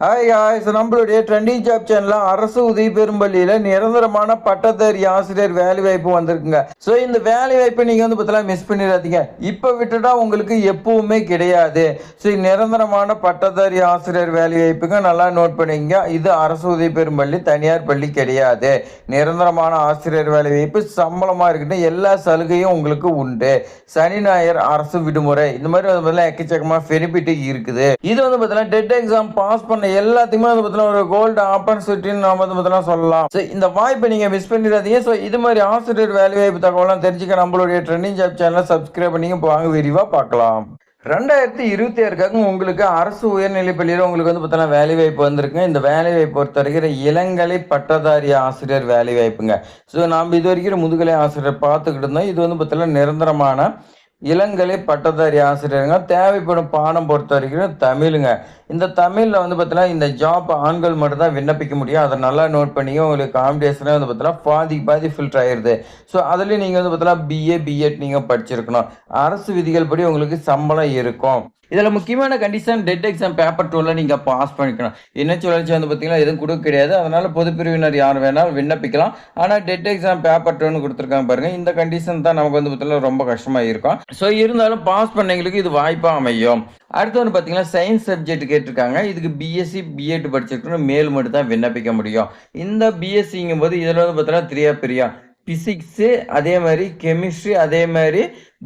Hi guys, நம்மளுடைய trending job சேனல்ல அரசு உதவி பெறும் பள்ளியில நிரந்தரமான பட்டதாரி ஆசிரியர் வேலை வாய்ப்பு வந்திருக்குங்க. ஸோ இந்த வேலை வாய்ப்பை நீங்க பார்த்தீங்கன்னா மிஸ் பண்ணிடாதீங்க. இப்போ விட்டுட்டா உங்களுக்கு எப்பவுமே கிடையாது. ஸோ நிரந்தரமான பட்டதாரி ஆசிரியர் வேலை வாய்ப்புங்க, நல்லா நோட் பண்ணிக்கங்க. இது அரசு உதவி பெறும் பள்ளி, தனியார் பள்ளி கிடையாது. நிரந்தரமான ஆசிரியர் வேலை வாய்ப்பு, சம்பளமா இருக்கட்டும், எல்லா சலுகையும் உங்களுக்கு உண்டு. சனி ஞாயிறு அரசு விடுமுறை, இந்த மாதிரி எக்கச்சக்கமா பெனிஃபிட் இருக்குது. இது பார்த்தீங்கன்னா டெட் எக்ஸாம் பாஸ் பண்ண எல்லாத்துக்குமே ஒரு கோல்டு ஆப்பர்ச்சுனிட்டின்னு நாம சொல்லலாம். இந்த வாய்ப்பை நீங்க மிஸ் பண்ணிடாதீங்க. இது மாதிரி ஆசிரியர் வேலை வாய்ப்பு தகவலாம் தெரிஞ்சுக்க நம்மளுடைய ட்ரெண்டிங் ஜாப் சேனலை சப்ஸ்கிரைப் பண்ணி வாங்க விரிவா பார்க்கலாம். 2026க்காக உங்களுக்கு அரசு உயர்நிலைப் பள்ளியில் உங்களுக்கு பார்த்தீங்கன்னா வேலை வாய்ப்பு வந்திருக்குங்க. இந்த வேலை வாய்ப்பு பொறுத்த வரைக்கும் இளங்கலை பட்டதாரி ஆசிரியர் வேலை வாய்ப்புங்க. நாம் இது வரைக்கும் முதுகலை ஆசிரியர் பார்த்துக்கிட்டு இருந்தோம். இது பார்த்தீங்கன்னா நிரந்தரமான இளங்கலை பட்டதாரி ஆசிரியருங்க. தேவைப்படும் பாடம் பொறுத்த வரைக்கும் தமிழுங்க. இந்த தமிழில் பார்த்தீங்கன்னா இந்த ஜாப் ஆண்கள் மட்டும் தான் விண்ணப்பிக்க முடியும். அதை நல்லா நோட் பண்ணிங்க. உங்களுக்கு காம்படிஷனே பார்த்தீங்கன்னா பாதி ஃபில்டர் ஆயிடுது. ஸோ அதுலேயும் நீங்கள் பார்த்தீங்கன்னா பிஏ பிஎட் நீங்கள் படிச்சிருக்கணும். அரசு விதிகள் படி உங்களுக்கு சம்பளம் இருக்கும். இதில் முக்கியமான கண்டிஷன் டெட் எக்ஸாம் பேப்பர் 2ல் நீங்கள் பாஸ் பண்ணிக்கணும். என்ன சுழற்சி பார்த்தீங்கன்னா எதுவும் கொடுக்க கிடையாது. அதனால் பொதுப்பிரிவினர் யார் வேணாலும் விண்ணப்பிக்கலாம். ஆனால் டெட் எக்ஸாம் பேப்பர் 2ன்னு கொடுத்துருக்காங்க பாருங்கள். இந்த கண்டிஷன் தான் நமக்கு பார்த்தீங்கன்னா ரொம்ப கஷ்டமாக இருக்கும். ஸோ இருந்தாலும் பாஸ் பண்ணவங்களுக்கு இது வாய்ப்பாக அமையும். அடுத்து பார்த்தீங்கன்னா சயின்ஸ் சப்ஜெக்ட் கேட்டிருக்காங்க. இதுக்கு பிஎஸ்சி பிஎட் படிச்சிருக்கணும், மேல் மட்டும் தான் விண்ணப்பிக்க முடியும். இந்த பிஎஸ்சிங்கும் போது இதில் பார்த்தீங்கன்னா 3 பிரியா, பிசிக்ஸு, அதே மாதிரி கெமிஸ்ட்ரி, அதே மாதிரி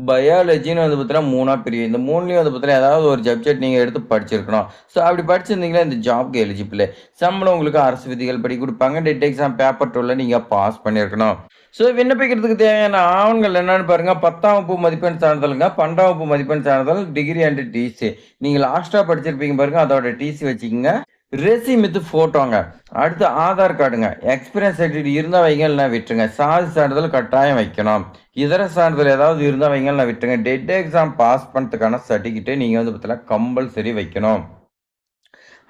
பயாலஜின்னு பார்த்தீங்கன்னா 3 பிரிவு. இந்த 3லையும் பார்த்தீங்கன்னா ஏதாவது ஒரு சப்ஜெக்ட் நீங்கள் எடுத்து படிச்சிருக்கணும். ஸோ அப்படி படிச்சிருந்தீங்கன்னா இந்த ஜாப்க்கு எலிஜிபிள். சம்பளம் உங்களுக்கு அரசு விதிகள் படி கொடுப்பாங்க. டெட் எக்ஸாம் பேப்பர் 2ல் நீங்கள் பாஸ் பண்ணியிருக்கணும். ஸோ விண்ணப்பிக்கிறதுக்கு தேவையான ஆவணங்கள் என்னன்னு பாருங்க. 10ஆம் வகுப்பு மதிப்பெண் சான்றிதழுங்க, 12ஆம் வகுப்பு மதிப்பெண் சான்றிதழ், டிகிரி அண்ட் டிசி. நீங்கள் லாஸ்ட்டாக படிச்சிருப்பீங்க பாருங்க, அதோட டிசி வச்சுக்கோங்க. ரெசியூம் வித் ஃபோட்டோங்க. அடுத்து ஆதார் கார்டுங்க. எக்ஸ்பீரியன்ஸ் சர்டிஃபிகேட் இருந்தால் வைங்க, இல்லைனா விட்டுருங்க. சாதி சான்றிதழ் கட்டாயம் வைக்கணும். இதர சான்றிதழ் ஏதாவது இருந்தால் வைங்க, இல்லைனா விட்டுருங்க. டெட் எக்ஸாம் பாஸ் பண்ணுறதுக்கான சர்டிஃபிகேட்டை நீங்கள் பார்த்தீங்கன்னா கம்பல்சரி வைக்கணும்.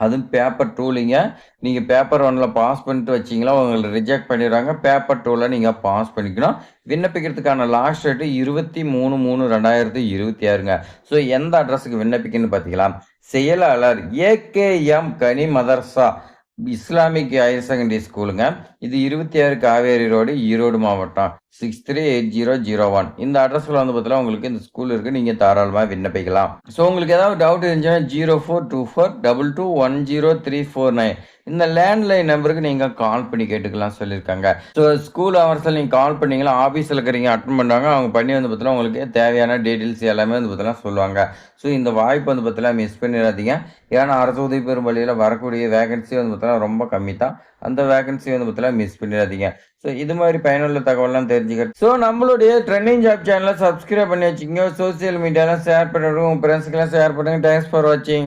அதுவும் பேப்பர் 2லிங்க. நீங்கள் பேப்பர் 1ல் பாஸ் பண்ணிட்டு வச்சிங்களா உங்களை ரிஜெக்ட் பண்ணிடுறாங்க. பேப்பர் 2ல் நீங்கள் பாஸ் பண்ணிக்கணும். விண்ணப்பிக்கிறதுக்கான லாஸ்ட் டேட்டு 23/3/2026ங்க. ஸோ எந்த அட்ரஸுக்கு விண்ணப்பிக்கணும்னு பார்த்தீங்களா, செயலாளர் ஏகேஎம் கனி மதர்சா இஸ்லாமிக் ஹையர் செகண்டரி ஸ்கூலுங்க. இது 26 காவேரி ரோடு, ஈரோடு மாவட்டம் 638001. இந்த அட்ரஸ்ல பார்த்தீங்கன்னா உங்களுக்கு இந்த ஸ்கூல் இருக்கு. நீங்க தாராளமாக விண்ணப்பிக்கலாம். ஸோ உங்களுக்கு ஏதாவது டவுட் இருந்துச்சுன்னா 0424221039 இந்த லேண்ட்லைன் நம்பருக்கு நீங்க கால் பண்ணி கேட்டுக்கலாம் சொல்லியிருக்காங்க. ஸோ ஸ்கூல் ஹவர்ஸில் நீங்க கால் பண்ணீங்களா, ஆஃபீஸில் இருக்கிறீங்க அட்டன் பண்ணுவாங்க. அவங்க பண்ணி பார்த்தீங்கன்னா உங்களுக்கு தேவையான டீட்டெயில்ஸ் எல்லாமே பார்த்தீங்கன்னா சொல்லுவாங்க. ஸோ இந்த வாய்ப்பு பார்த்தீங்கன்னா மிஸ் பண்ணிடாதீங்க. ஏன்னா அரசு உதவி பெறும் பள்ளியில் வரக்கூடிய வேகன்சி பார்த்தீங்கன்னா ரொம்ப கம்மி தான். அந்த வேகன்சி பார்த்தீங்கன்னா மிஸ் பண்ணிடாதீங்க. ஸோ இது மாதிரி பயனுள்ள தகவலாம் தெரிஞ்சுக்கிறது. ஸோ நம்மளுடைய ட்ரெண்டிங் ஜாப் சேனலை சப்ஸ்கிரைப் பண்ணி வச்சுக்கோங்க. சோசியல் மீடியாலாம் ஷேர் பண்ணுறோம், உங்கள் ஃப்ரெண்ட்ஸுக்கெல்லாம் ஷேர் பண்ணுங்கள். தேங்க்ஸ் ஃபார் வாட்சிங்.